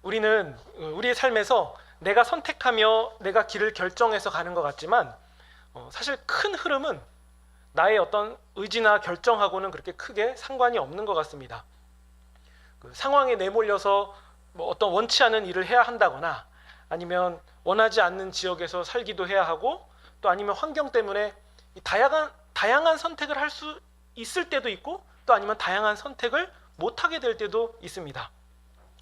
우리는 우리의 삶에서 내가 선택하며 내가 길을 결정해서 가는 것 같지만 사실 큰 흐름은 나의 어떤 의지나 결정하고는 그렇게 크게 상관이 없는 것 같습니다. 그 상황에 내몰려서 뭐 어떤 원치 않은 일을 해야 한다거나 아니면 원하지 않는 지역에서 살기도 해야 하고 또 아니면 환경 때문에 다양한 선택을 할 수 있을 때도 있고 또 아니면 다양한 선택을 못하게 될 때도 있습니다.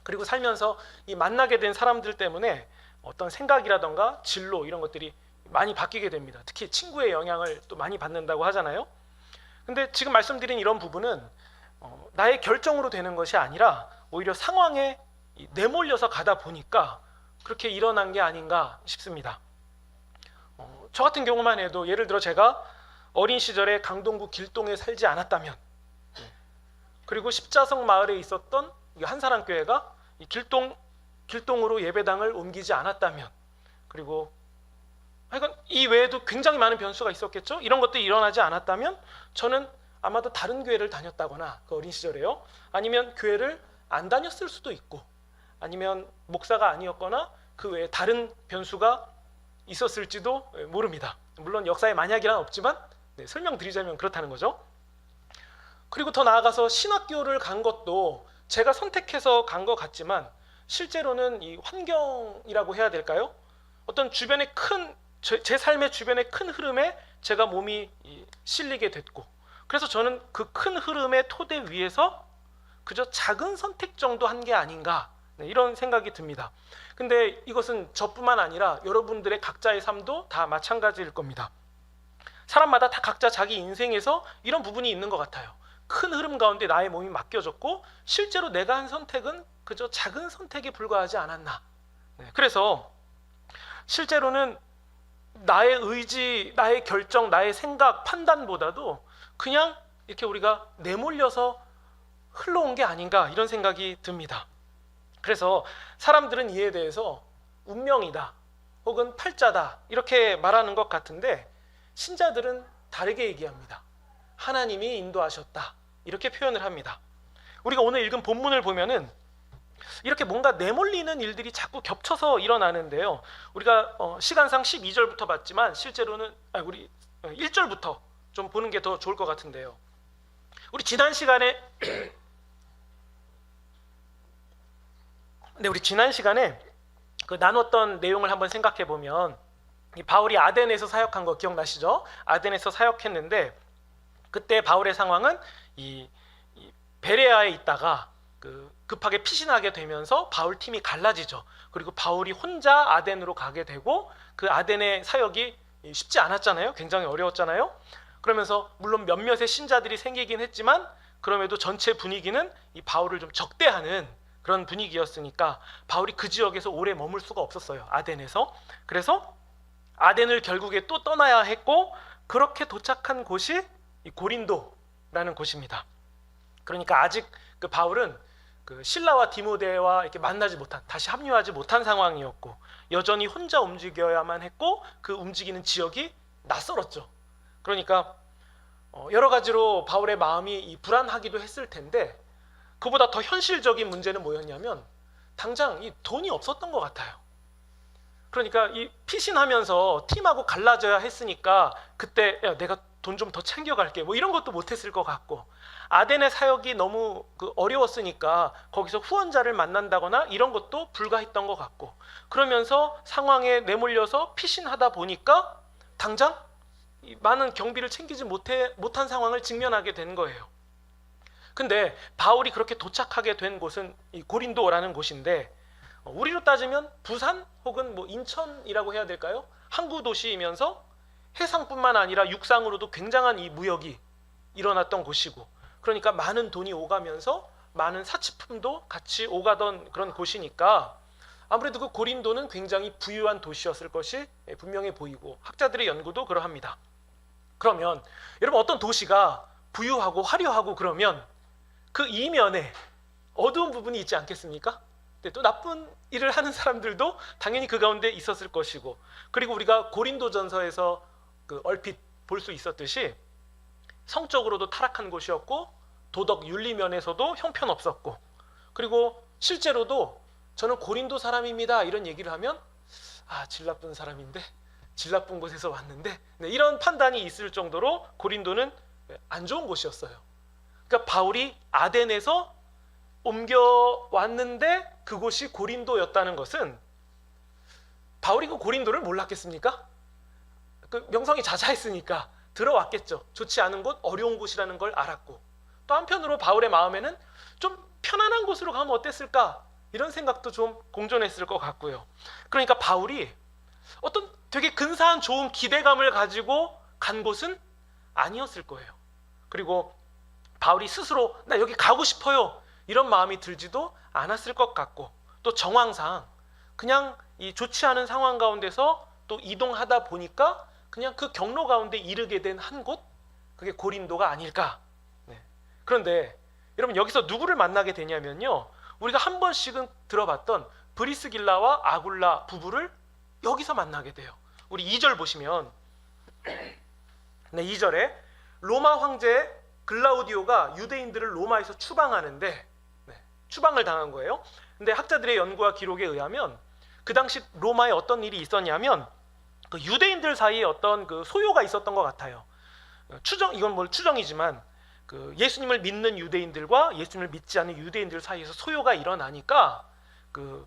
그리고 살면서 이 만나게 된 사람들 때문에 어떤 생각이라던가 진로 이런 것들이 많이 바뀌게 됩니다. 특히 친구의 영향을 또 많이 받는다고 하잖아요. 근데 지금 말씀드린 이런 부분은 나의 결정으로 되는 것이 아니라 오히려 상황에 내몰려서 가다 보니까 그렇게 일어난 게 아닌가 싶습니다. 저 같은 경우만 해도 예를 들어 제가 어린 시절에 강동구 길동에 살지 않았다면 그리고 십자성 마을에 있었던 한사랑교회가 길동으로 예배당을 옮기지 않았다면 그리고 하여간 이 외에도 굉장히 많은 변수가 있었겠죠. 이런 것들이 일어나지 않았다면 저는 아마도 다른 교회를 다녔다거나 그 어린 시절에요. 아니면 교회를 안 다녔을 수도 있고 아니면 목사가 아니었거나 그 외에 다른 변수가 있었을지도 모릅니다. 물론 역사에 만약이란 없지만 설명드리자면 그렇다는 거죠. 그리고 더 나아가서 신학교를 간 것도 제가 선택해서 간 것 같지만 실제로는 이 환경이라고 해야 될까요? 어떤 주변의 제 삶의 주변의 큰 흐름에 제가 몸이 실리게 됐고 그래서 저는 그 큰 흐름의 토대 위에서 그저 작은 선택 정도 한 게 아닌가 이런 생각이 듭니다. 근데 이것은 저뿐만 아니라 여러분들의 각자의 삶도 다 마찬가지일 겁니다. 사람마다 다 각자 자기 인생에서 이런 부분이 있는 것 같아요. 큰 흐름 가운데 나의 몸이 맡겨졌고 실제로 내가 한 선택은 그저 작은 선택에 불과하지 않았나. 그래서 실제로는 나의 의지, 나의 결정, 나의 생각, 판단보다도 그냥 이렇게 우리가 내몰려서 흘러온 게 아닌가 이런 생각이 듭니다. 그래서 사람들은 이에 대해서 운명이다 혹은 팔자다 이렇게 말하는 것 같은데 신자들은 다르게 얘기합니다. 하나님이 인도하셨다 이렇게 표현을 합니다. 우리가 오늘 읽은 본문을 보면은 이렇게 뭔가 내몰리는 일들이 자꾸 겹쳐서 일어나는데요. 우리가 시간상 12절부터 봤지만 실제로는 우리 1절부터 좀 보는 게 더 좋을 것 같은데요. 우리 지난 시간에 그 나눴던 내용을 한번 생각해 보면 이 바울이 아덴에서 사역한 거 기억나시죠? 아덴에서 사역했는데 그때 바울의 상황은 이 베레아에 있다가 급하게 피신하게 되면서 바울 팀이 갈라지죠. 그리고 바울이 혼자 아덴으로 가게 되고 그 아덴의 사역이 쉽지 않았잖아요. 굉장히 어려웠잖아요. 그러면서 물론 몇몇의 신자들이 생기긴 했지만 그럼에도 전체 분위기는 이 바울을 좀 적대하는 그런 분위기였으니까 바울이 그 지역에서 오래 머물 수가 없었어요. 아덴에서. 그래서 아덴을 결국에 또 떠나야 했고 그렇게 도착한 곳이 이 고린도라는 곳입니다. 그러니까 아직 그 바울은 그 실라와 디모데와 이렇게 만나지 못한, 다시 합류하지 못한 상황이었고 여전히 혼자 움직여야만 했고 그 움직이는 지역이 낯설었죠. 그러니까 여러 가지로 바울의 마음이 불안하기도 했을 텐데 그보다 더 현실적인 문제는 뭐였냐면 당장 이 돈이 없었던 것 같아요. 그러니까 이 피신하면서 팀하고 갈라져야 했으니까 그때 야, 내가 돈 좀 더 챙겨갈게 뭐 이런 것도 못했을 것 같고 아덴의 사역이 너무 어려웠으니까 거기서 후원자를 만난다거나 이런 것도 불가했던 것 같고 그러면서 상황에 내몰려서 피신하다 보니까 당장 많은 경비를 챙기지 못한 상황을 직면하게 된 거예요. 근데 바울이 그렇게 도착하게 된 곳은 이 고린도라는 곳인데 우리로 따지면 부산 혹은 뭐 인천이라고 해야 될까요? 항구 도시이면서 해상뿐만 아니라 육상으로도 굉장한 이 무역이 일어났던 곳이고 그러니까 많은 돈이 오가면서 많은 사치품도 같이 오가던 그런 곳이니까 아무래도 그 고린도는 굉장히 부유한 도시였을 것이 분명해 보이고 학자들의 연구도 그러합니다. 그러면 여러분 어떤 도시가 부유하고 화려하고 그러면 그 이면에 어두운 부분이 있지 않겠습니까? 또 나쁜 일을 하는 사람들도 당연히 그 가운데 있었을 것이고 그리고 우리가 고린도전서에서 얼핏 볼 수 있었듯이 성적으로도 타락한 곳이었고 도덕 윤리 면에서도 형편없었고 그리고 실제로도 저는 고린도 사람입니다. 이런 얘기를 하면 질 나쁜 사람인데, 질 나쁜 곳에서 왔는데, 네, 이런 판단이 있을 정도로 고린도는 안 좋은 곳이었어요. 그러니까 바울이 아덴에서 옮겨왔는데 그곳이 고린도였다는 것은 바울이 그 고린도를 몰랐겠습니까? 그 명성이 자자했으니까 들어왔겠죠. 좋지 않은 곳, 어려운 곳이라는 걸 알았고, 또 한편으로 바울의 마음에는 좀 편안한 곳으로 가면 어땠을까? 이런 생각도 좀 공존했을 것 같고요. 그러니까 바울이 어떤 되게 근사한 좋은 기대감을 가지고 간 곳은 아니었을 거예요. 그리고 바울이 스스로 나 여기 가고 싶어요 이런 마음이 들지도 않았을 것 같고, 또 정황상 그냥 이 좋지 않은 상황 가운데서 또 이동하다 보니까 그냥 그 경로 가운데 이르게 된 한 곳, 그게 고린도가 아닐까. 네. 그런데 여러분 여기서 누구를 만나게 되냐면요, 우리가 한 번씩은 들어봤던 브리스길라와 아굴라 부부를 여기서 만나게 돼요. 우리 2절 보시면, 네, 2절에 로마 황제 글라우디오가 유대인들을 로마에서 추방하는데, 네, 추방을 당한 거예요. 근데 학자들의 연구와 기록에 의하면 그 당시 로마에 어떤 일이 있었냐면 그 유대인들 사이에 어떤 그 소요가 있었던 것 같아요. 이건 뭘 추정이지만 그 예수님을 믿는 유대인들과 예수님을 믿지 않는 유대인들 사이에서 소요가 일어나니까 그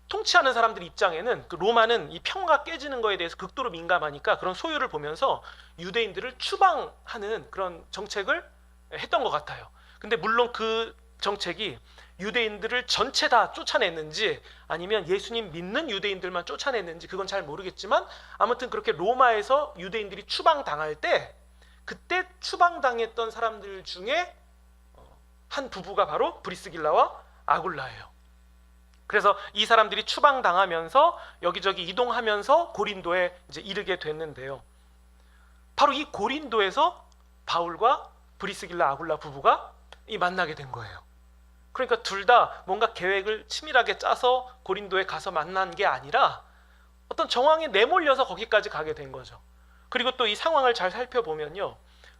통치하는 사람들 입장에는 그 로마는 이 평화가 깨지는 거에 대해서 극도로 민감하니까 그런 소요를 보면서 유대인들을 추방하는 그런 정책을 했던 것 같아요. 근데 물론 그 정책이 유대인들을 전체 다 쫓아냈는지 아니면 예수님 믿는 유대인들만 쫓아냈는지 그건 잘 모르겠지만, 아무튼 그렇게 로마에서 유대인들이 추방당할 때 그때 추방당했던 사람들 중에 한 부부가 바로 브리스길라와 아굴라예요. 그래서 이 사람들이 추방당하면서 여기저기 이동하면서 고린도에 이제 이르게 됐는데요. 바로 이 고린도에서 바울과 브리스길라 아굴라 부부가 만나게 된 거예요. 그러니까 둘 다 뭔가 계획을 치밀하게 짜서 고린도에 가서 만난 게 아니라 어떤 정황에 내몰려서 거기까지 가게 된 거죠. 그리고 또 이 상황을 잘 살펴보면요,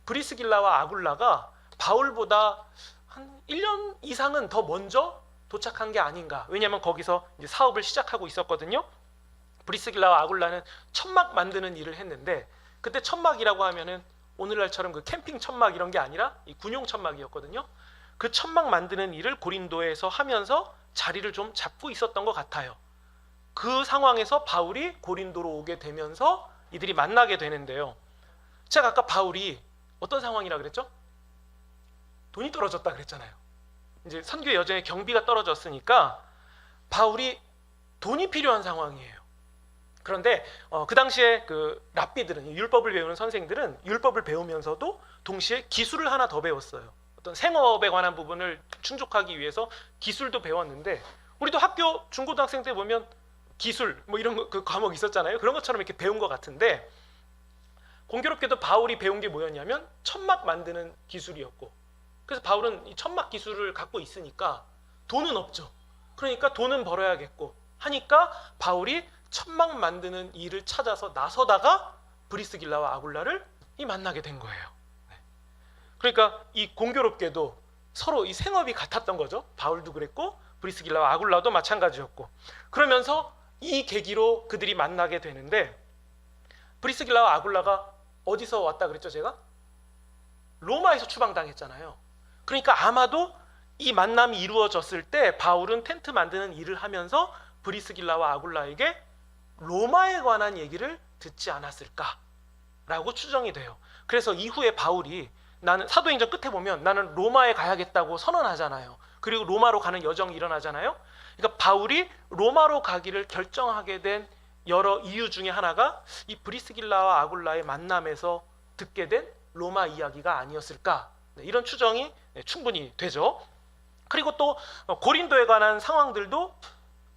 브리스길라와 아굴라가 바울보다 한 1년 이상은 더 먼저 도착한 게 아닌가. 왜냐하면 거기서 이제 사업을 시작하고 있었거든요. 브리스길라와 아굴라는 천막 만드는 일을 했는데, 그때 천막이라고 하면은 오늘날처럼 그 캠핑 천막 이런 게 아니라 이 군용 천막이었거든요. 그 천막 만드는 일을 고린도에서 하면서 자리를 좀 잡고 있었던 것 같아요. 그 상황에서 바울이 고린도로 오게 되면서 이들이 만나게 되는데요. 제가 아까 바울이 어떤 상황이라 그랬죠? 돈이 떨어졌다 그랬잖아요. 이제 선교 여정의 경비가 떨어졌으니까 바울이 돈이 필요한 상황이에요. 그런데 그 당시에 그 랍비들은, 율법을 배우는 선생들은 율법을 배우면서도 동시에 기술을 하나 더 배웠어요. 어떤 생업에 관한 부분을 충족하기 위해서 기술도 배웠는데, 우리도 학교 중고등학생 때 보면 기술 뭐 이런 그 과목 있었잖아요. 그런 것처럼 이렇게 배운 것 같은데, 공교롭게도 바울이 배운 게 뭐였냐면 천막 만드는 기술이었고, 그래서 바울은 이 천막 기술을 갖고 있으니까 돈은 없죠. 그러니까 돈은 벌어야겠고 하니까 바울이 천막 만드는 일을 찾아서 나서다가 브리스길라와 아굴라를 만나게 된 거예요. 그러니까 이 공교롭게도 서로 이 생업이 같았던 거죠. 바울도 그랬고 브리스길라와 아굴라도 마찬가지였고, 그러면서 이 계기로 그들이 만나게 되는데, 브리스길라와 아굴라가 어디서 왔다 그랬죠? 제가 로마에서 추방당했잖아요. 그러니까 아마도 이 만남이 이루어졌을 때 바울은 텐트 만드는 일을 하면서 브리스길라와 아굴라에게 로마에 관한 얘기를 듣지 않았을까라고 추정이 돼요. 그래서 이후에 바울이, 나는 사도행전 끝에 보면 나는 로마에 가야겠다고 선언하잖아요. 그리고 로마로 가는 여정이 일어나잖아요. 그러니까 바울이 로마로 가기를 결정하게 된 여러 이유 중에 하나가 이 브리스길라와 아굴라의 만남에서 듣게 된 로마 이야기가 아니었을까, 이런 추정이 충분히 되죠. 그리고 또 고린도에 관한 상황들도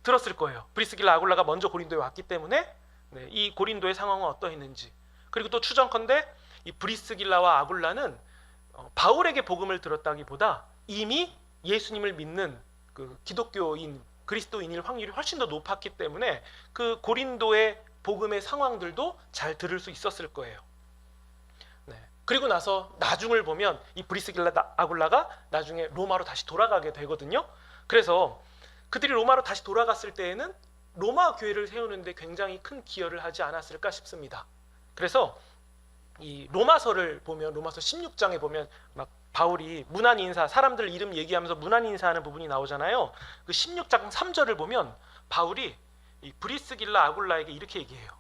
들었을 거예요. 브리스길라 아굴라가 먼저 고린도에 왔기 때문에 이 고린도의 상황은 어떠했는지, 그리고 또 추정컨대 이 브리스길라와 아굴라는 바울에게 복음을 들었다기보다 이미 예수님을 믿는 그 기독교인, 그리스도인일 확률이 훨씬 더 높았기 때문에 그 고린도의 복음의 상황들도 잘 들을 수 있었을 거예요. 그리고 나서 나중을 보면 이 브리스길라 아굴라가 나중에 로마로 다시 돌아가게 되거든요. 그래서 그들이 로마로 다시 돌아갔을 때에는 로마 교회를 세우는데 굉장히 큰 기여를 하지 않았을까 싶습니다. 그래서 이 로마서를 보면, 로마서 16장에 보면 막 바울이 문안 인사, 사람들 이름 얘기하면서 문안 인사하는 부분이 나오잖아요. 그 16장 3절을 보면 바울이 이 브리스길라 아굴라에게 이렇게 얘기해요.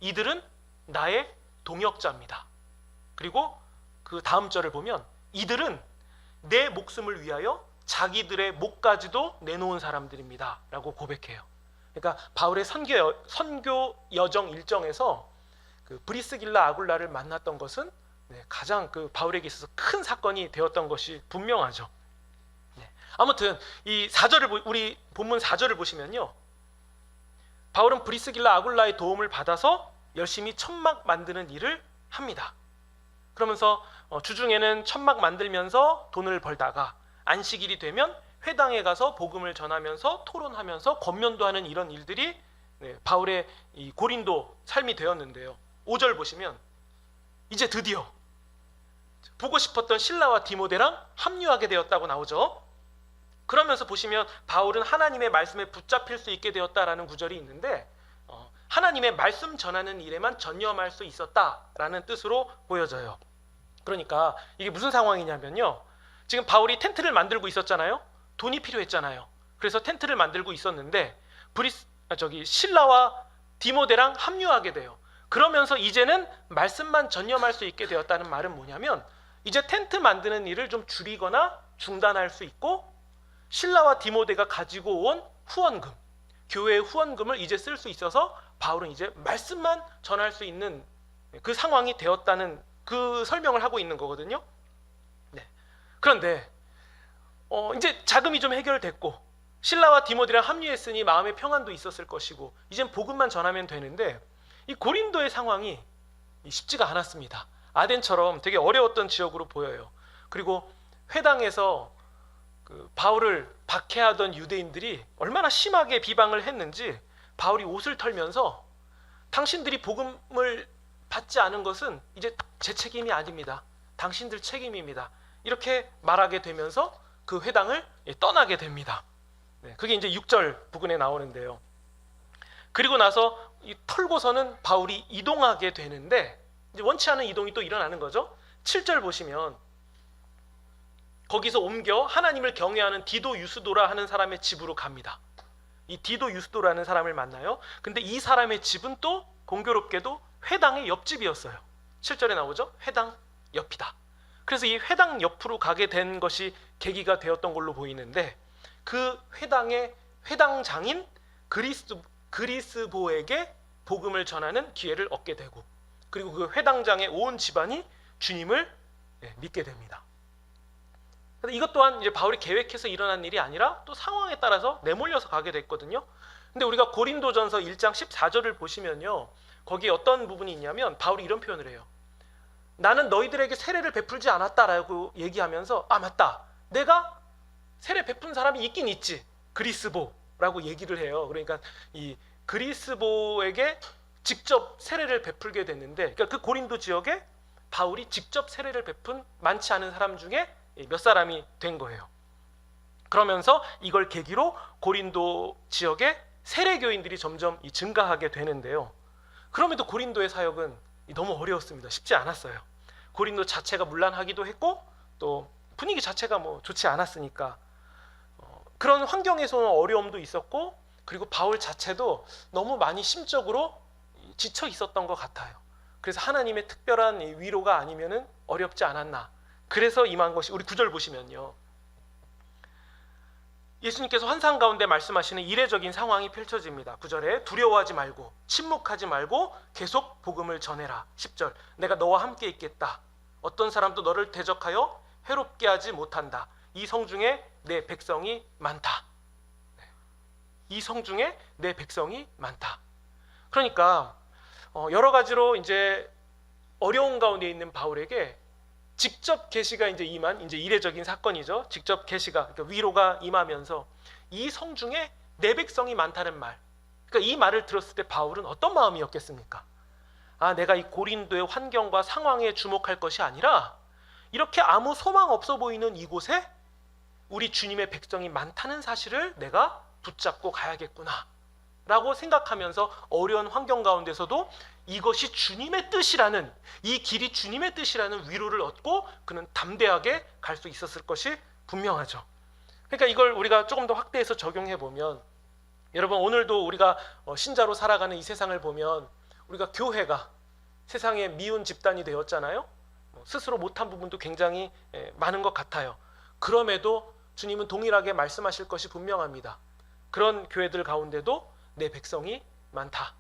이들은 나의 동역자입니다. 그리고 그 다음 절을 보면 이들은 내 목숨을 위하여 자기들의 목까지도 내놓은 사람들입니다 라고 고백해요. 그러니까 바울의 선교 여정 일정에서 그 브리스길라 아굴라를 만났던 것은 가장 그 바울에게 있어서 큰 사건이 되었던 것이 분명하죠. 아무튼 이 4절을 우리 본문 4절을 보시면요, 바울은 브리스길라 아굴라의 도움을 받아서 열심히 천막 만드는 일을 합니다. 그러면서 주중에는 천막 만들면서 돈을 벌다가 안식일이 되면 회당에 가서 복음을 전하면서 토론하면서 권면도 하는 이런 일들이 바울의 이 고린도 삶이 되었는데요. 5절 보시면 이제 드디어 보고 싶었던 실라와 디모데랑 합류하게 되었다고 나오죠. 그러면서 보시면 바울은 하나님의 말씀에 붙잡힐 수 있게 되었다라는 구절이 있는데 하나님의 말씀 전하는 일에만 전념할 수 있었다라는 뜻으로 보여져요. 그러니까 이게 무슨 상황이냐면요, 지금 바울이 텐트를 만들고 있었잖아요. 돈이 필요했잖아요. 그래서 텐트를 만들고 있었는데 실라와 디모데랑 합류하게 돼요. 그러면서 이제는 말씀만 전념할 수 있게 되었다는 말은 뭐냐면 이제 텐트 만드는 일을 좀 줄이거나 중단할 수 있고 실라와 디모데가 가지고 온 후원금, 교회의 후원금을 이제 쓸 수 있어서 바울은 이제 말씀만 전할 수 있는 그 상황이 되었다는 그 설명을 하고 있는 거거든요. 그런데 이제 자금이 좀 해결됐고 실라와 디모데랑 합류했으니 마음의 평안도 있었을 것이고 이젠 복음만 전하면 되는데 이 고린도의 상황이 쉽지가 않았습니다. 아덴처럼 되게 어려웠던 지역으로 보여요. 그리고 회당에서 그 바울을 박해하던 유대인들이 얼마나 심하게 비방을 했는지 바울이 옷을 털면서 당신들이 복음을 받지 않은 것은 이제 제 책임이 아닙니다. 당신들 책임입니다. 이렇게 말하게 되면서 그 회당을 떠나게 됩니다. 그게 이제 6절 부근에 나오는데요. 그리고 나서 털고서는 바울이 이동하게 되는데 이제 원치 않은 이동이 또 일어나는 거죠. 7절 보시면 거기서 옮겨 하나님을 경외하는 디도 유스도라 하는 사람의 집으로 갑니다. 이 디도 유스도라는 사람을 만나요. 근데 이 사람의 집은 또 공교롭게도 회당의 옆집이었어요. 7절에 나오죠. 회당 옆이다. 그래서 이 회당 옆으로 가게 된 것이 계기가 되었던 걸로 보이는데 그 회당의 회당장인 그리스보에게 복음을 전하는 기회를 얻게 되고 그리고 그 회당장의 온 집안이 주님을 믿게 됩니다. 이것 또한 이제 바울이 계획해서 일어난 일이 아니라 또 상황에 따라서 내몰려서 가게 됐거든요. 근데 우리가 고린도전서 1장 14절을 보시면요, 거기에 어떤 부분이 있냐면 바울이 이런 표현을 해요. 나는 너희들에게 세례를 베풀지 않았다라고 얘기하면서 맞다, 내가 세례 베푼 사람이 있긴 있지, 그리스보라고 얘기를 해요. 그러니까 이 그리스보에게 직접 세례를 베풀게 됐는데, 그러니까 그 고린도 지역에 바울이 직접 세례를 베푼 많지 않은 사람 중에 몇 사람이 된 거예요. 그러면서 이걸 계기로 고린도 지역에 세례교인들이 점점 증가하게 되는데요. 그럼에도 고린도의 사역은 너무 어려웠습니다. 쉽지 않았어요. 고린도 자체가 문란하기도 했고 또 분위기 자체가 좋지 않았으니까 그런 환경에서는 어려움도 있었고 그리고 바울 자체도 너무 많이 심적으로 지쳐 있었던 것 같아요. 그래서 하나님의 특별한 위로가 아니면은 어렵지 않았나. 그래서 임한 것이 우리 9절 보시면요, 예수님께서 환상 가운데 말씀하시는 이례적인 상황이 펼쳐집니다. 9절에 두려워하지 말고 침묵하지 말고 계속 복음을 전해라. 10절 내가 너와 함께 있겠다. 어떤 사람도 너를 대적하여 해롭게 하지 못한다. 이 성중에 내 백성이 많다. 이 성중에 내 백성이 많다. 그러니까 여러 가지로 이제 어려운 가운데 있는 바울에게 직접 계시가 이제 임한 이제 이례적인 사건이죠. 직접 계시가, 그러니까 위로가 임하면서 이 성중에 내 백성이 많다는 말. 그러니까 이 말을 들었을 때 바울은 어떤 마음이었겠습니까? 내가 이 고린도의 환경과 상황에 주목할 것이 아니라 이렇게 아무 소망 없어 보이는 이곳에 우리 주님의 백성이 많다는 사실을 내가 붙잡고 가야겠구나 라고 생각하면서 어려운 환경 가운데서도 이것이 주님의 뜻이라는, 이 길이 주님의 뜻이라는 위로를 얻고 그는 담대하게 갈 수 있었을 것이 분명하죠. 그러니까 이걸 우리가 조금 더 확대해서 적용해 보면, 여러분 오늘도 우리가 신자로 살아가는 이 세상을 보면 우리가 교회가 세상에 미운 집단이 되었잖아요. 스스로 못한 부분도 굉장히 많은 것 같아요. 그럼에도 주님은 동일하게 말씀하실 것이 분명합니다. 그런 교회들 가운데도 내 백성이 많다.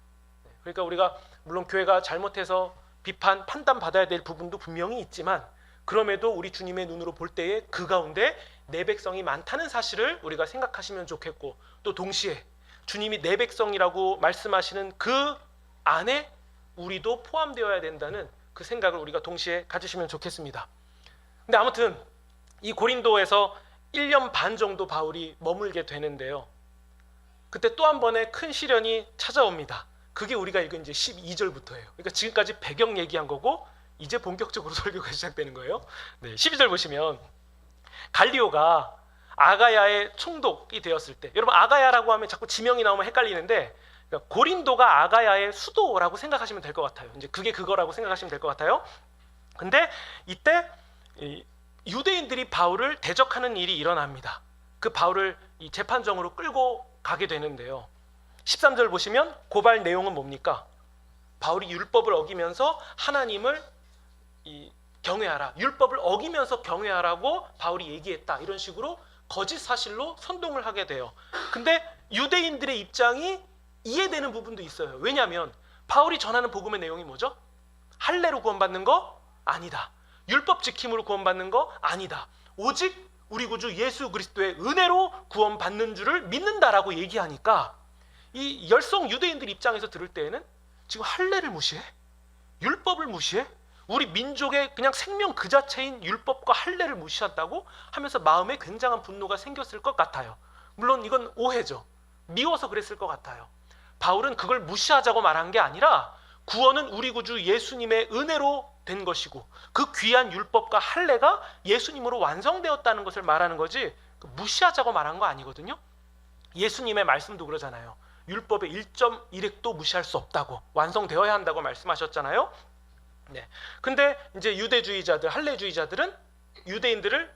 그러니까 우리가 물론 교회가 잘못해서 비판, 판단받아야 될 부분도 분명히 있지만, 그럼에도 우리 주님의 눈으로 볼 때에 그 가운데 내 백성이 많다는 사실을 우리가 생각하시면 좋겠고, 또 동시에 주님이 내 백성이라고 말씀하시는 그 안에 우리도 포함되어야 된다는 그 생각을 우리가 동시에 가지시면 좋겠습니다. 근데 아무튼 이 고린도에서 1년 반 정도 바울이 머물게 되는데요, 그때 또 한 번의 큰 시련이 찾아옵니다. 그게 우리가 읽은 이제 12절부터예요. 그러니까 지금까지 배경 얘기한 거고 이제 본격적으로 설교가 시작되는 거예요. 네, 12절 보시면 갈리오가 아가야의 총독이 되었을 때, 여러분 아가야라고 하면 자꾸 지명이 나오면 헷갈리는데, 그러니까 고린도가 아가야의 수도라고 생각하시면 될 것 같아요. 이제 그게 그거라고 생각하시면 될 것 같아요. 근데 이때 유대인들이 바울을 대적하는 일이 일어납니다. 그 바울을 이 재판정으로 끌고 가게 되는데요, 13절 보시면 고발 내용은 뭡니까? 바울이 율법을 어기면서 하나님을 경외하라, 율법을 어기면서 경외하라고 바울이 얘기했다, 이런 식으로 거짓 사실로 선동을 하게 돼요. 근데 유대인들의 입장이 이해되는 부분도 있어요. 왜냐하면 바울이 전하는 복음의 내용이 뭐죠? 할례로 구원받는 거 아니다, 율법 지킴으로 구원받는 거 아니다, 오직 우리 구주 예수 그리스도의 은혜로 구원받는 줄을 믿는다라고 얘기하니까 이 열성 유대인들 입장에서 들을 때에는 지금 할례를 무시해? 율법을 무시해? 우리 민족의 그냥 생명 그 자체인 율법과 할례를 무시한다고 하면서 마음에 굉장한 분노가 생겼을 것 같아요. 물론 이건 오해죠. 미워서 그랬을 것 같아요. 바울은 그걸 무시하자고 말한 게 아니라 구원은 우리 구주 예수님의 은혜로 된 것이고 그 귀한 율법과 할례가 예수님으로 완성되었다는 것을 말하는 거지, 무시하자고 말한 거 아니거든요. 예수님의 말씀도 그러잖아요. 율법의 1.1획도 무시할 수 없다고, 완성되어야 한다고 말씀하셨잖아요. 네. 근데 이제 유대주의자들, 할례주의자들은 유대인들을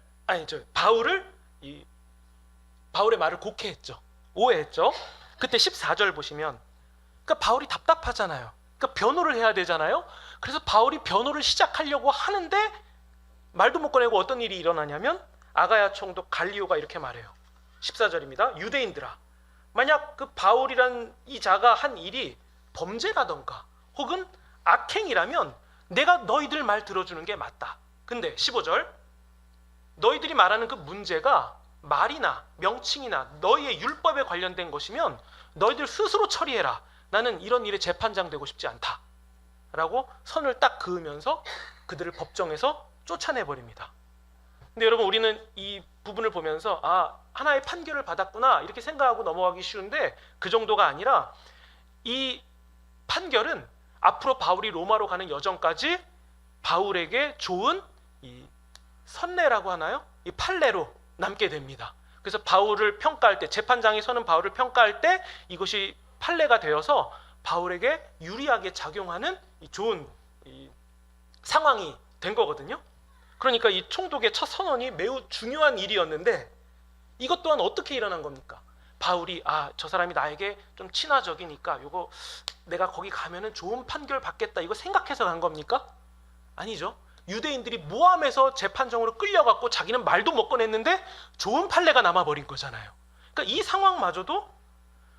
바울의 말을 곡해했죠. 오해했죠. 그때 14절 보시면, 그러니까 바울이 답답하잖아요. 그러니까 변호를 해야 되잖아요. 그래서 바울이 변호를 시작하려고 하는데 말도 못 꺼내고 어떤 일이 일어나냐면 아가야 총독 갈리오가 이렇게 말해요. 14절입니다. 유대인들아, 만약 그 바울이란 이 자가 한 일이 범죄라던가 혹은 악행이라면 내가 너희들 말 들어주는 게 맞다. 근데 15절, 너희들이 말하는 그 문제가 말이나 명칭이나 너희의 율법에 관련된 것이면 너희들 스스로 처리해라. 나는 이런 일에 재판장 되고 싶지 않다 라고 선을 딱 그으면서 그들을 법정에서 쫓아내버립니다. 근데 여러분, 우리는 이 부분을 보면서 하나의 판결을 받았구나 이렇게 생각하고 넘어가기 쉬운데, 그 정도가 아니라 이 판결은 앞으로 바울이 로마로 가는 여정까지 바울에게 좋은 이 선례라고 하나요? 이 판례로 남게 됩니다. 그래서 바울을 평가할 때, 재판장이 서는 바울을 평가할 때 이것이 판례가 되어서 바울에게 유리하게 작용하는 이 좋은 상황이 된 거거든요. 그러니까 이 총독의 첫 선언이 매우 중요한 일이었는데, 이것 또한 어떻게 일어난 겁니까? 바울이 저 사람이 나에게 좀 친화적이니까 요거 내가 거기 가면은 좋은 판결 받겠다 이거 생각해서 간 겁니까? 아니죠. 유대인들이 모함해서 재판정으로 끌려갔고 자기는 말도 못 꺼냈는데 좋은 판례가 남아버린 거잖아요. 그러니까 이 상황마저도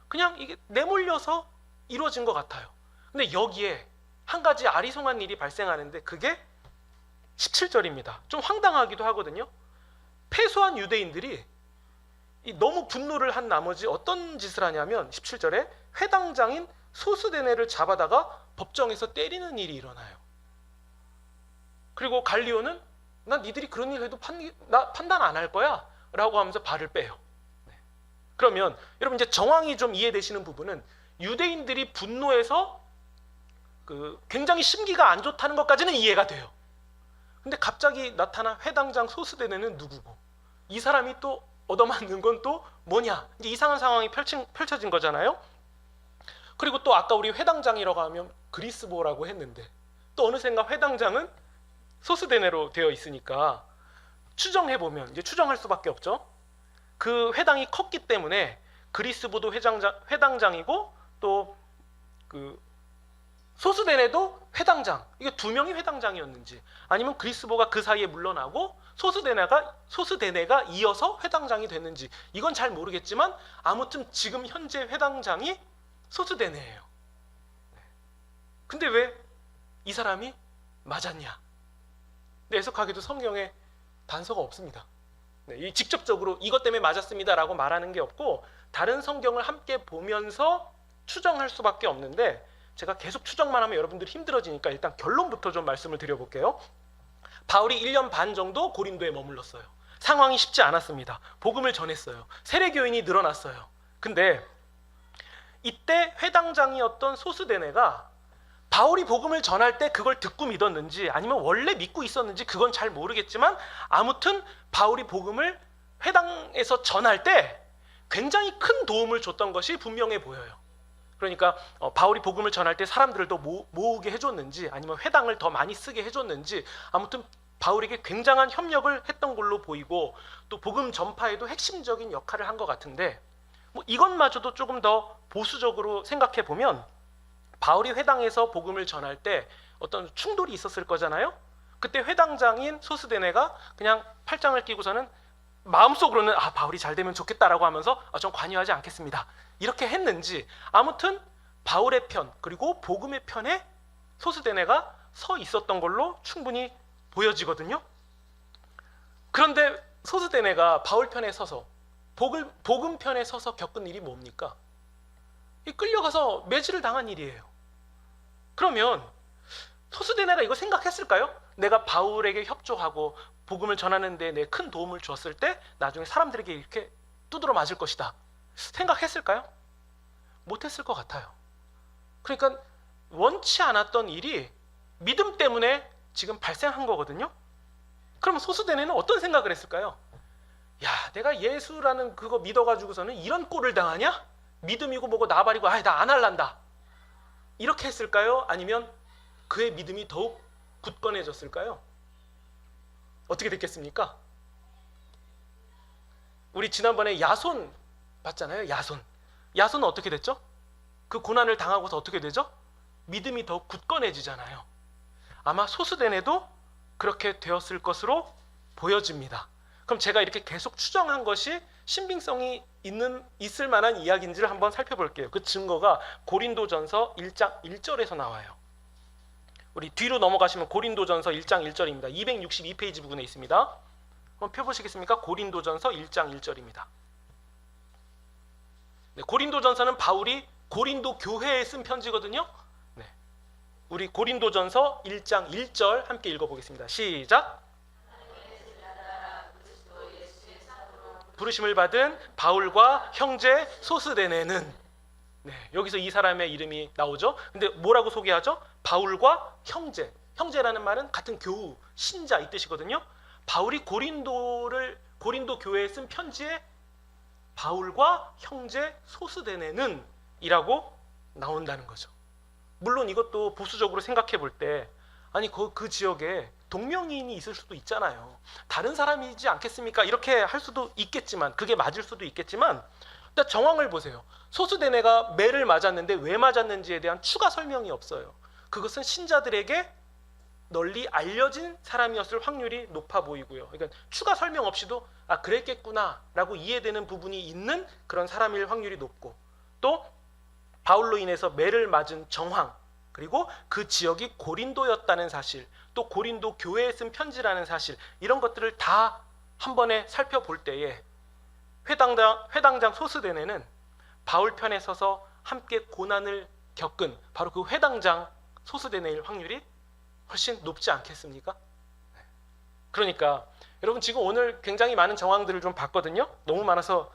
그냥 이게 내몰려서 이루어진 것 같아요. 근데 여기에 한 가지 아리송한 일이 발생하는데 그게 17절입니다. 좀 황당하기도 하거든요. 패소한 유대인들이 너무 분노를 한 나머지 어떤 짓을 하냐면 17절에 회당장인 소스데네를 잡아다가 법정에서 때리는 일이 일어나요. 그리고 갈리오는 난 니들이 그런 일 해도 판단 안 할 거야 라고 하면서 발을 빼요. 그러면 여러분 이제 정황이 좀 이해되시는 부분은, 유대인들이 분노해서 굉장히 심기가 안 좋다는 것까지는 이해가 돼요. 근데 갑자기 나타난 회당장 소스데네는 누구고, 이 사람이 또 얻어맞는 건 또 뭐냐? 이제 이상한 상황이 펼쳐진 거잖아요. 그리고 또 아까 우리 회당장이라고 하면 그리스보라고 했는데 또 어느샌가 회당장은 소스데네로 되어 있으니까 추정해 보면 이제 추정할 수밖에 없죠. 그 회당이 컸기 때문에 그리스보도 회당장이고 또 그 소스데네도 회당장, 이게 두 명이 회당장이었는지 아니면 그리스보가 그 사이에 물러나고 소스데네가 이어서 회당장이 됐는지 이건 잘 모르겠지만 아무튼 지금 현재 회당장이 소스데네예요. 근데 왜 이 사람이 맞았냐? 네, 해석하기도 성경에 단서가 없습니다. 네, 이 직접적으로 이것 때문에 맞았습니다라고 말하는 게 없고 다른 성경을 함께 보면서 추정할 수밖에 없는데 제가 계속 추정만 하면 여러분들이 힘들어지니까 일단 결론부터 좀 말씀을 드려볼게요. 바울이 1년 반 정도 고린도에 머물렀어요. 상황이 쉽지 않았습니다. 복음을 전했어요. 세례교인이 늘어났어요. 근데 이때 회당장이었던 소스데네가 바울이 복음을 전할 때 그걸 듣고 믿었는지 아니면 원래 믿고 있었는지 그건 잘 모르겠지만 아무튼 바울이 복음을 회당에서 전할 때 굉장히 큰 도움을 줬던 것이 분명해 보여요. 그러니까 바울이 복음을 전할 때 사람들을 더 모으게 해줬는지 아니면 회당을 더 많이 쓰게 해줬는지 아무튼 바울에게 굉장한 협력을 했던 걸로 보이고 또 복음 전파에도 핵심적인 역할을 한 것 같은데 뭐 이것마저도 조금 더 보수적으로 생각해 보면 바울이 회당에서 복음을 전할 때 어떤 충돌이 있었을 거잖아요. 그때 회당장인 소스데네가 그냥 팔짱을 끼고서는 마음속으로는 바울이 잘 되면 좋겠다라고 하면서 전 관여하지 않겠습니다. 이렇게 했는지 아무튼 바울의 편 그리고 복음의 편에 소스데네가 서 있었던 걸로 충분히 보여지거든요. 그런데 소스데네가 바울 편에 서서 복음 편에 서서 겪은 일이 뭡니까? 끌려가서 매질을 당한 일이에요. 그러면 소스데네가 이거 생각했을까요? 내가 바울에게 협조하고 복음을 전하는 데 내 큰 도움을 줬을 때 나중에 사람들에게 이렇게 두드러 맞을 것이다. 생각했을까요? 못했을 것 같아요. 그러니까 원치 않았던 일이 믿음 때문에 지금 발생한 거거든요. 그러면 소스데네는 어떤 생각을 했을까요? 야, 내가 예수라는 그거 믿어가지고서는 이런 꼴을 당하냐? 믿음이고 뭐고 나발이고 나 안 할란다. 이렇게 했을까요? 아니면 그의 믿음이 더욱 굳건해졌을까요? 어떻게 됐겠습니까? 우리 지난번에 야손 봤잖아요. 야손은 어떻게 됐죠? 그 고난을 당하고서 어떻게 되죠? 믿음이 더욱 굳건해지잖아요. 아마 소스데네도 그렇게 되었을 것으로 보여집니다. 그럼 제가 이렇게 계속 추정한 것이 신빙성이 있을 만한 이야기인지를 한번 살펴볼게요. 그 증거가 고린도전서 1장 1절에서 나와요. 우리 뒤로 넘어가시면 고린도전서 1장 1절입니다. 262페이지 부분에 있습니다. 한번 펴보시겠습니까? 고린도전서 1장 1절입니다. 네, 고린도전서는 바울이 고린도 교회에 쓴 편지거든요. 네, 우리 고린도전서 1장 1절 함께 읽어보겠습니다. 시작! 부르심을 받은 바울과 형제 소스데네는 여기서 이 사람의 이름이 나오죠. 근데 뭐라고 소개하죠? 바울과 형제라는 말은 같은 교우, 신자 이 뜻이거든요. 바울이 고린도 교회에 쓴 편지에 바울과 형제 소스데네는 이라고 나온다는 거죠. 물론 이것도 보수적으로 생각해 볼 때 아니 그 지역에 동명이인이 있을 수도 있잖아요. 다른 사람이지 않겠습니까? 이렇게 할 수도 있겠지만 그게 맞을 수도 있겠지만 일단 정황을 보세요. 소스데네가 매를 맞았는데 왜 맞았는지에 대한 추가 설명이 없어요. 그것은 신자들에게 널리 알려진 사람이었을 확률이 높아 보이고요. 그러니까 추가 설명 없이도 그랬겠구나 라고 이해되는 부분이 있는 그런 사람일 확률이 높고 또 바울로 인해서 매를 맞은 정황 그리고 그 지역이 고린도였다는 사실 또 고린도 교회에 쓴 편지라는 사실 이런 것들을 다 한 번에 살펴볼 때에 회당장 소스데네는 바울 편에 서서 함께 고난을 겪은 바로 그 회당장 소스데네일 확률이 훨씬 높지 않겠습니까? 그러니까 여러분 지금 오늘 굉장히 많은 정황들을 좀 봤거든요. 너무 많아서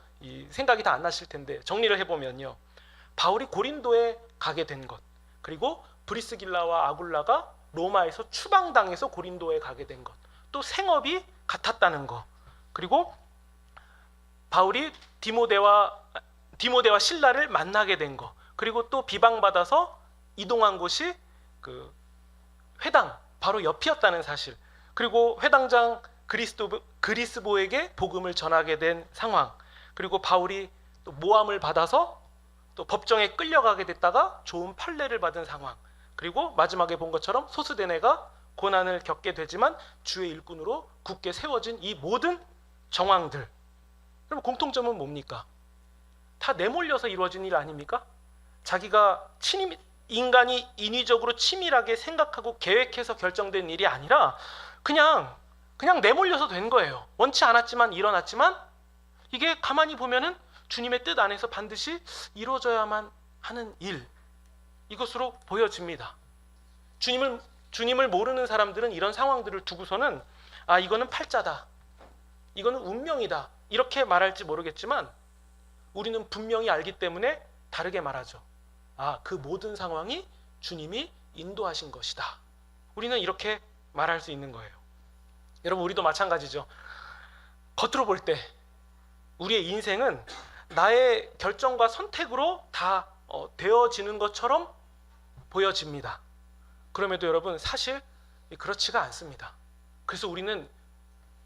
생각이 다 안 나실 텐데 정리를 해보면요. 바울이 고린도에 가게 된 것 그리고 브리스길라와 아굴라가 로마에서 추방당해서 고린도에 가게 된 것 또 생업이 같았다는 것 그리고 바울이 디모데와 실라를 만나게 된 거, 그리고 또 비방받아서 이동한 곳이 그 회당 바로 옆이었다는 사실, 그리고 회당장 그리스보에게 복음을 전하게 된 상황, 그리고 바울이 또 모함을 받아서 또 법정에 끌려가게 됐다가 좋은 판례를 받은 상황, 그리고 마지막에 본 것처럼 소스데네가 고난을 겪게 되지만 주의 일꾼으로 굳게 세워진 이 모든 정황들, 그럼 공통점은 뭡니까? 다 내몰려서 이루어진 일 아닙니까? 자기가 인간이 인위적으로 치밀하게 생각하고 계획해서 결정된 일이 아니라 그냥 내몰려서 된 거예요. 원치 않았지만 일어났지만 이게 가만히 보면은 주님의 뜻 안에서 반드시 이루어져야만 하는 일, 이것으로 보여집니다. 주님을 모르는 사람들은 이런 상황들을 두고서는 이거는 팔자다, 이거는 운명이다 이렇게 말할지 모르겠지만 우리는 분명히 알기 때문에 다르게 말하죠. 그 모든 상황이 주님이 인도하신 것이다. 우리는 이렇게 말할 수 있는 거예요. 여러분, 우리도 마찬가지죠. 겉으로 볼 때 우리의 인생은 나의 결정과 선택으로 다 되어지는 것처럼 보여집니다. 그럼에도 여러분, 사실 그렇지가 않습니다. 그래서 우리는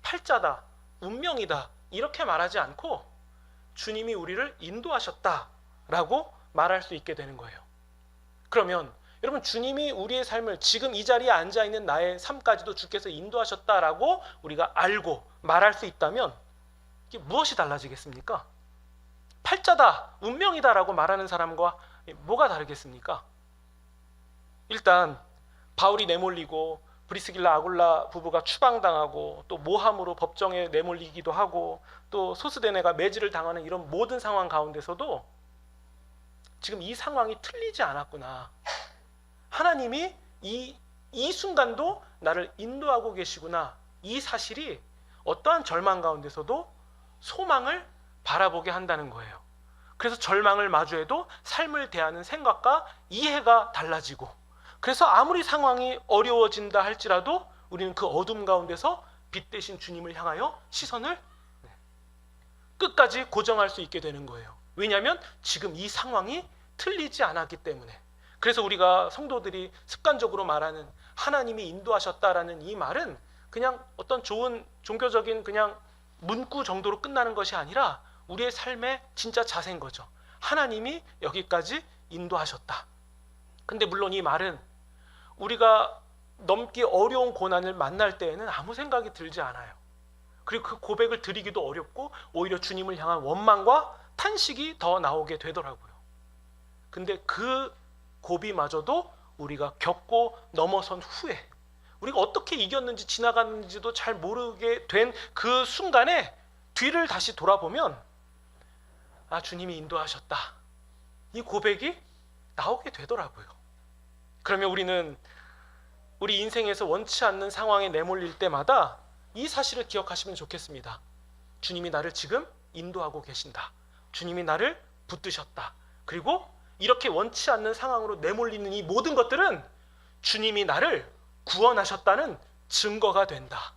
팔자다, 운명이다 이렇게 말하지 않고 주님이 우리를 인도하셨다라고 말할 수 있게 되는 거예요. 그러면 여러분, 주님이 우리의 삶을 지금 이 자리에 앉아있는 나의 삶까지도 주께서 인도하셨다라고 우리가 알고 말할 수 있다면 이게 무엇이 달라지겠습니까? 팔자다, 운명이다라고 말하는 사람과 뭐가 다르겠습니까? 일단 바울이 내몰리고 브리스길라 아굴라 부부가 추방당하고 또 모함으로 법정에 내몰리기도 하고 또 소스데네가 매질을 당하는 이런 모든 상황 가운데서도 지금 이 상황이 틀리지 않았구나, 하나님이 이 순간도 나를 인도하고 계시구나, 이 사실이 어떠한 절망 가운데서도 소망을 바라보게 한다는 거예요. 그래서 절망을 마주해도 삶을 대하는 생각과 이해가 달라지고, 그래서 아무리 상황이 어려워진다 할지라도 우리는 그 어둠 가운데서 빛 대신 주님을 향하여 시선을 끝까지 고정할 수 있게 되는 거예요. 왜냐하면 지금 이 상황이 틀리지 않았기 때문에. 그래서 우리가 성도들이 습관적으로 말하는 하나님이 인도하셨다라는 이 말은 그냥 어떤 좋은 종교적인 그냥 문구 정도로 끝나는 것이 아니라 우리의 삶의 진짜 자세인 거죠. 하나님이 여기까지 인도하셨다. 근데 물론 이 말은 우리가 넘기 어려운 고난을 만날 때에는 아무 생각이 들지 않아요. 그리고 그 고백을 드리기도 어렵고 오히려 주님을 향한 원망과 탄식이 더 나오게 되더라고요. 근데 그 고비마저도 우리가 겪고 넘어선 후에 우리가 어떻게 이겼는지 지나갔는지도 잘 모르게 된 그 순간에 뒤를 다시 돌아보면 주님이 인도하셨다, 이 고백이 나오게 되더라고요. 그러면 우리는 우리 인생에서 원치 않는 상황에 내몰릴 때마다 이 사실을 기억하시면 좋겠습니다. 주님이 나를 지금 인도하고 계신다. 주님이 나를 붙드셨다. 그리고 이렇게 원치 않는 상황으로 내몰리는 이 모든 것들은 주님이 나를 구원하셨다는 증거가 된다.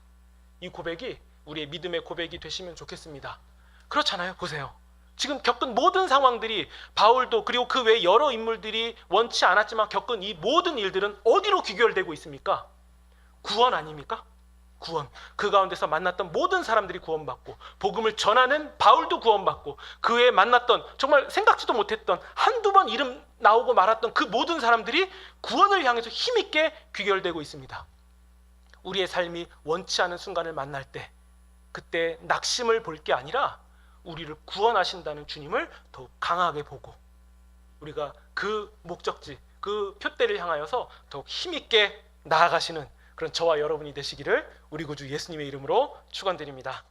이 고백이 우리의 믿음의 고백이 되시면 좋겠습니다. 그렇잖아요. 보세요. 지금 겪은 모든 상황들이, 바울도 그리고 그 외 여러 인물들이 원치 않았지만 겪은 이 모든 일들은 어디로 귀결되고 있습니까? 구원 아닙니까? 구원. 그 가운데서 만났던 모든 사람들이 구원받고, 복음을 전하는 바울도 구원받고, 그 외에 만났던 정말 생각지도 못했던 한두 번 이름 나오고 말았던 그 모든 사람들이 구원을 향해서 힘있게 귀결되고 있습니다. 우리의 삶이 원치 않은 순간을 만날 때, 그때 낙심을 볼 게 아니라 우리를 구원하신다는 주님을 더욱 강하게 보고 우리가 그 목적지, 그 표대를 향하여서 더욱 힘있게 나아가시는 그런 저와 여러분이 되시기를 우리 구주 예수님의 이름으로 축원드립니다.